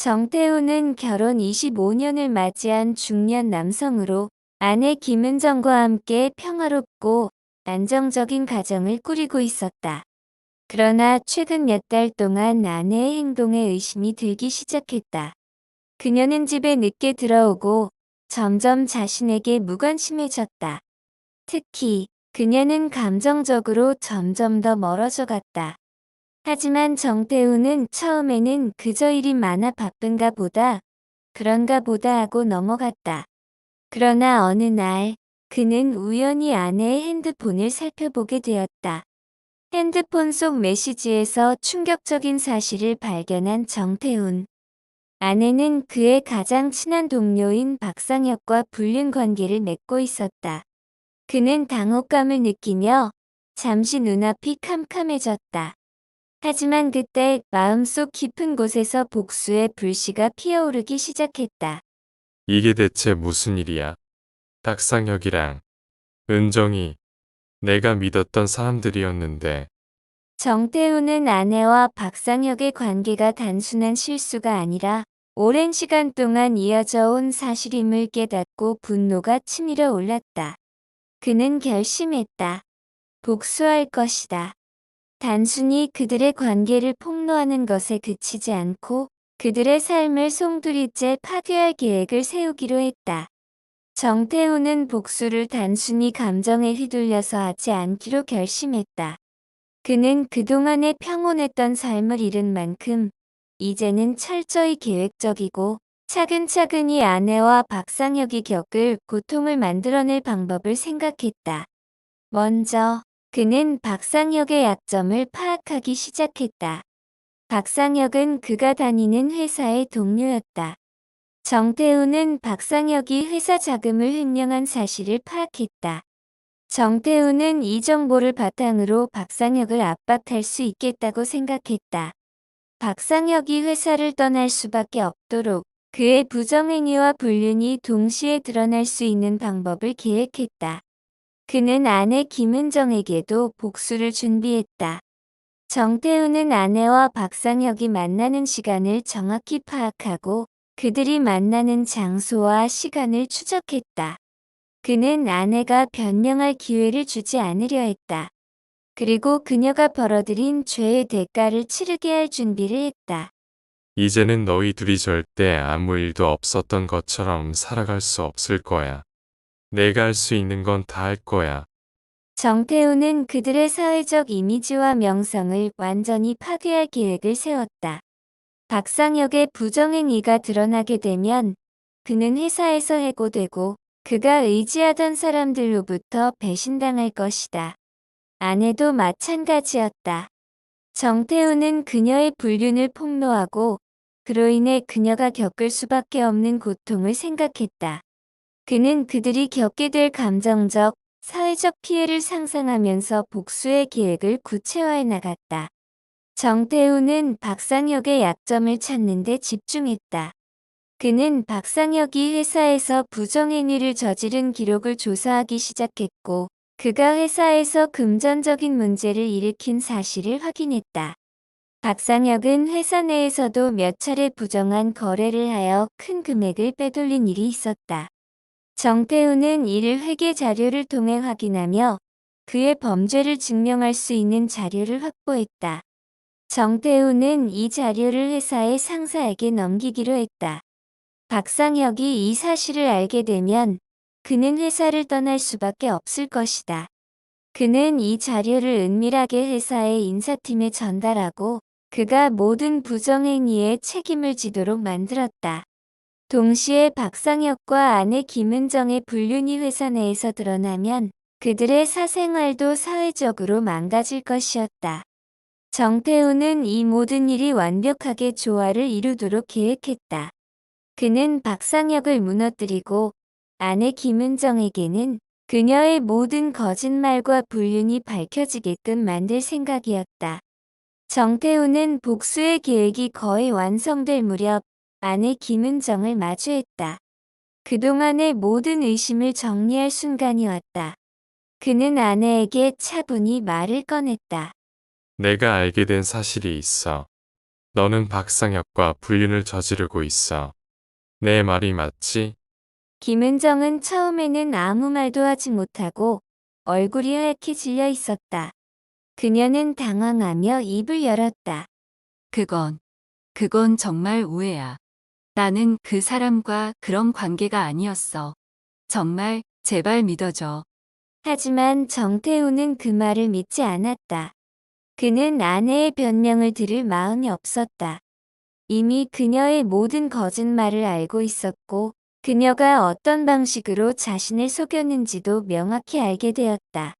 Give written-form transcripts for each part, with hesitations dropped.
정태우는 결혼 25년을 맞이한 중년 남성으로 아내 김은정과 함께 평화롭고 안정적인 가정을 꾸리고 있었다. 그러나 최근 몇 달 동안 아내의 행동에 의심이 들기 시작했다. 그녀는 집에 늦게 들어오고 점점 자신에게 무관심해졌다. 특히 그녀는 감정적으로 점점 더 멀어져 갔다. 하지만 정태우는 처음에는 그저 일이 많아 바쁜가 보다, 그런가 보다 하고 넘어갔다. 그러나 어느 날 그는 우연히 아내의 핸드폰을 살펴보게 되었다. 핸드폰 속 메시지에서 충격적인 사실을 발견한 정태훈. 아내는 그의 가장 친한 동료인 박상혁과 불륜 관계를 맺고 있었다. 그는 당혹감을 느끼며 잠시 눈앞이 캄캄해졌다. 하지만 그때 마음속 깊은 곳에서 복수의 불씨가 피어오르기 시작했다. 이게 대체 무슨 일이야? 탁상혁이랑 은정이 내가 믿었던 사람들이었는데 정태우는 아내와 박상혁의 관계가 단순한 실수가 아니라 오랜 시간 동안 이어져 온 사실임을 깨닫고 분노가 치밀어 올랐다. 그는 결심했다. 복수할 것이다. 단순히 그들의 관계를 폭로하는 것에 그치지 않고 그들의 삶을 송두리째 파괴할 계획을 세우기로 했다. 정태우는 복수를 단순히 감정에 휘둘려서 하지 않기로 결심했다. 그는 그동안의 평온했던 삶을 잃은 만큼 이제는 철저히 계획적이고 차근차근히 아내와 박상혁이 겪을 고통을 만들어낼 방법을 생각했다. 먼저 그는 박상혁의 약점을 파악하기 시작했다. 박상혁은 그가 다니는 회사의 동료였다. 정태우는 박상혁이 회사 자금을 횡령한 사실을 파악했다. 정태우는 이 정보를 바탕으로 박상혁을 압박할 수 있겠다고 생각했다. 박상혁이 회사를 떠날 수밖에 없도록 그의 부정행위와 불륜이 동시에 드러날 수 있는 방법을 계획했다. 그는 아내 김은정에게도 복수를 준비했다. 정태우는 아내와 박상혁이 만나는 시간을 정확히 파악하고 그들이 만나는 장소와 시간을 추적했다. 그는 아내가 변명할 기회를 주지 않으려 했다. 그리고 그녀가 벌어들인 죄의 대가를 치르게 할 준비를 했다. 이제는 너희 둘이 절대 아무 일도 없었던 것처럼 살아갈 수 없을 거야. 내가 할 수 있는 건 다 할 거야. 정태우는 그들의 사회적 이미지와 명성을 완전히 파괴할 계획을 세웠다. 박상혁의 부정행위가 드러나게 되면 그는 회사에서 해고되고 그가 의지하던 사람들로부터 배신당할 것이다. 아내도 마찬가지였다. 정태우는 그녀의 불륜을 폭로하고 그로 인해 그녀가 겪을 수밖에 없는 고통을 생각했다. 그는 그들이 겪게 될 감정적, 사회적 피해를 상상하면서 복수의 계획을 구체화해 나갔다. 정태우는 박상혁의 약점을 찾는 데 집중했다. 그는 박상혁이 회사에서 부정행위를 저지른 기록을 조사하기 시작했고, 그가 회사에서 금전적인 문제를 일으킨 사실을 확인했다. 박상혁은 회사 내에서도 몇 차례 부정한 거래를 하여 큰 금액을 빼돌린 일이 있었다. 정태우는 이를 회계 자료를 통해 확인하며 그의 범죄를 증명할 수 있는 자료를 확보했다. 정태우는 이 자료를 회사의 상사에게 넘기기로 했다. 박상혁이 이 사실을 알게 되면 그는 회사를 떠날 수밖에 없을 것이다. 그는 이 자료를 은밀하게 회사의 인사팀에 전달하고 그가 모든 부정행위에 책임을 지도록 만들었다. 동시에 박상혁과 아내 김은정의 불륜이 회사 내에서 드러나면 그들의 사생활도 사회적으로 망가질 것이었다. 정태우는 이 모든 일이 완벽하게 조화를 이루도록 계획했다. 그는 박상혁을 무너뜨리고 아내 김은정에게는 그녀의 모든 거짓말과 불륜이 밝혀지게끔 만들 생각이었다. 정태우는 복수의 계획이 거의 완성될 무렵 아내 김은정을 마주했다. 그동안의 모든 의심을 정리할 순간이 왔다. 그는 아내에게 차분히 말을 꺼냈다. 내가 알게 된 사실이 있어. 너는 박상혁과 불륜을 저지르고 있어. 내 말이 맞지? 김은정은 처음에는 아무 말도 하지 못하고 얼굴이 하얗게 질려 있었다. 그녀는 당황하며 입을 열었다. 그건 정말 오해야. 나는 그 사람과 그런 관계가 아니었어. 정말, 제발 믿어줘. 하지만 정태우는 그 말을 믿지 않았다. 그는 아내의 변명을 들을 마음이 없었다. 이미 그녀의 모든 거짓말을 알고 있었고, 그녀가 어떤 방식으로 자신을 속였는지도 명확히 알게 되었다.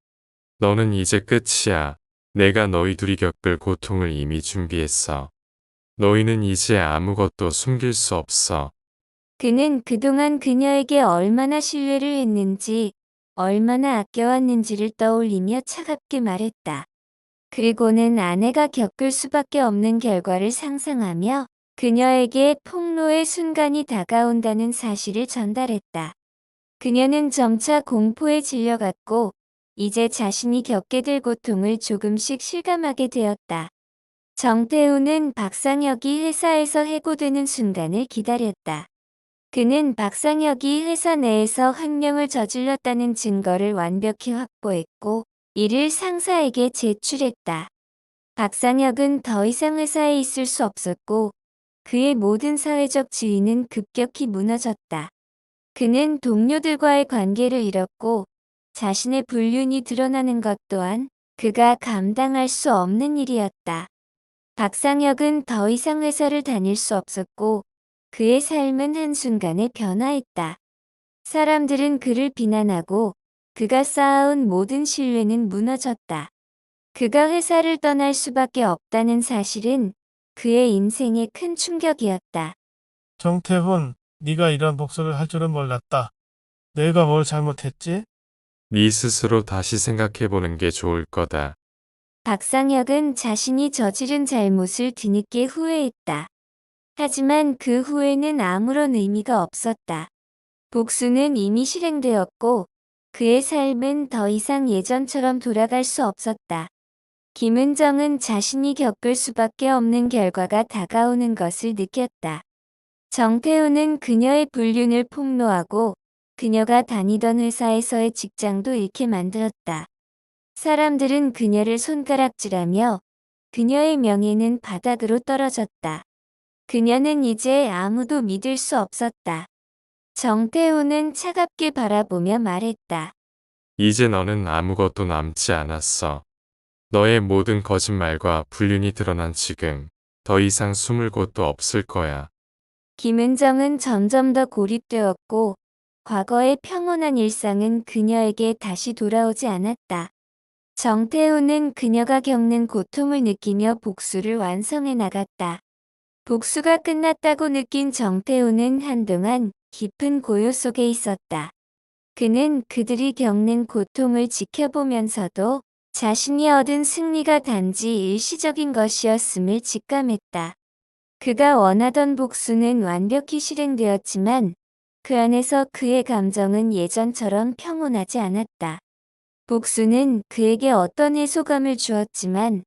너는 이제 끝이야. 내가 너희 둘이 겪을 고통을 이미 준비했어. 너희는 이제 아무것도 숨길 수 없어. 그는 그동안 그녀에게 얼마나 신뢰를 했는지, 얼마나 아껴왔는지를 떠올리며 차갑게 말했다. 그리고는 아내가 겪을 수밖에 없는 결과를 상상하며 그녀에게 폭로의 순간이 다가온다는 사실을 전달했다. 그녀는 점차 공포에 질려갔고, 이제 자신이 겪게 될 고통을 조금씩 실감하게 되었다. 정태우는 박상혁이 회사에서 해고되는 순간을 기다렸다. 그는 박상혁이 회사 내에서 횡령을 저질렀다는 증거를 완벽히 확보했고, 이를 상사에게 제출했다. 박상혁은 더 이상 회사에 있을 수 없었고, 그의 모든 사회적 지위는 급격히 무너졌다. 그는 동료들과의 관계를 잃었고, 자신의 불륜이 드러나는 것 또한 그가 감당할 수 없는 일이었다. 박상혁은 더 이상 회사를 다닐 수 없었고, 그의 삶은 한순간에 변화했다. 사람들은 그를 비난하고, 그가 쌓아온 모든 신뢰는 무너졌다. 그가 회사를 떠날 수밖에 없다는 사실은 그의 인생에 큰 충격이었다. 정태훈, 네가 이런 복수를 할 줄은 몰랐다. 내가 뭘 잘못했지? 네 스스로 다시 생각해보는 게 좋을 거다. 박상혁은 자신이 저지른 잘못을 뒤늦게 후회했다. 하지만 그 후회는 아무런 의미가 없었다. 복수는 이미 실행되었고, 그의 삶은 더 이상 예전처럼 돌아갈 수 없었다. 김은정은 자신이 겪을 수밖에 없는 결과가 다가오는 것을 느꼈다. 정태우는 그녀의 불륜을 폭로하고 그녀가 다니던 회사에서의 직장도 잃게 만들었다. 사람들은 그녀를 손가락질하며 그녀의 명예는 바닥으로 떨어졌다. 그녀는 이제 아무도 믿을 수 없었다. 정태우는 차갑게 바라보며 말했다. 이제 너는 아무것도 남지 않았어. 너의 모든 거짓말과 불륜이 드러난 지금 더 이상 숨을 곳도 없을 거야. 김은정은 점점 더 고립되었고, 과거의 평온한 일상은 그녀에게 다시 돌아오지 않았다. 정태우는 그녀가 겪는 고통을 느끼며 복수를 완성해 나갔다. 복수가 끝났다고 느낀 정태우는 한동안 깊은 고요 속에 있었다. 그는 그들이 겪는 고통을 지켜보면서도 자신이 얻은 승리가 단지 일시적인 것이었음을 직감했다. 그가 원하던 복수는 완벽히 실행되었지만 그 안에서 그의 감정은 예전처럼 평온하지 않았다. 복수는 그에게 어떤 해소감을 주었지만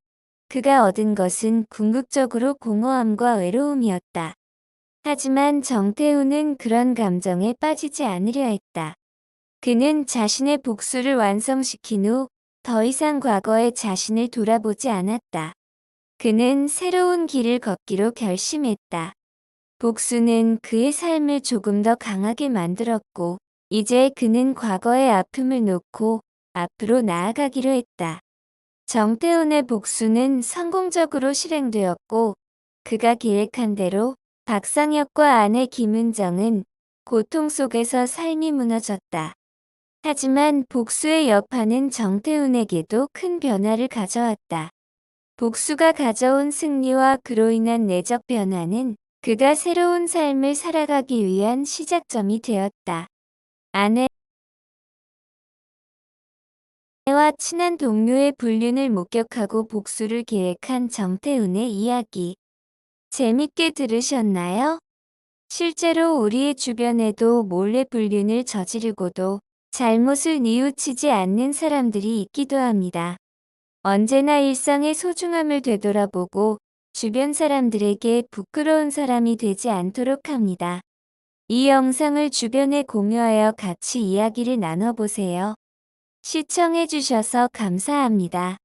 그가 얻은 것은 궁극적으로 공허함과 외로움이었다. 하지만 정태우는 그런 감정에 빠지지 않으려 했다. 그는 자신의 복수를 완성시킨 후 더 이상 과거의 자신을 돌아보지 않았다. 그는 새로운 길을 걷기로 결심했다. 복수는 그의 삶을 조금 더 강하게 만들었고, 이제 그는 과거의 아픔을 놓고 앞으로 나아가기로 했다. 정태훈의 복수는 성공적으로 실행되었고, 그가 계획한 대로 박상혁과 아내 김은정은 고통 속에서 삶이 무너졌다. 하지만 복수의 여파는 정태훈에게도 큰 변화를 가져왔다. 복수가 가져온 승리와 그로 인한 내적 변화는 그가 새로운 삶을 살아가기 위한 시작점이 되었다. 아내와 친한 동료의 불륜을 목격하고 복수를 계획한 정태훈의 이야기. 재밌게 들으셨나요? 실제로 우리의 주변에도 몰래 불륜을 저지르고도 잘못을 뉘우치지 않는 사람들이 있기도 합니다. 언제나 일상의 소중함을 되돌아보고 주변 사람들에게 부끄러운 사람이 되지 않도록 합니다. 이 영상을 주변에 공유하여 같이 이야기를 나눠보세요. 시청해주셔서 감사합니다.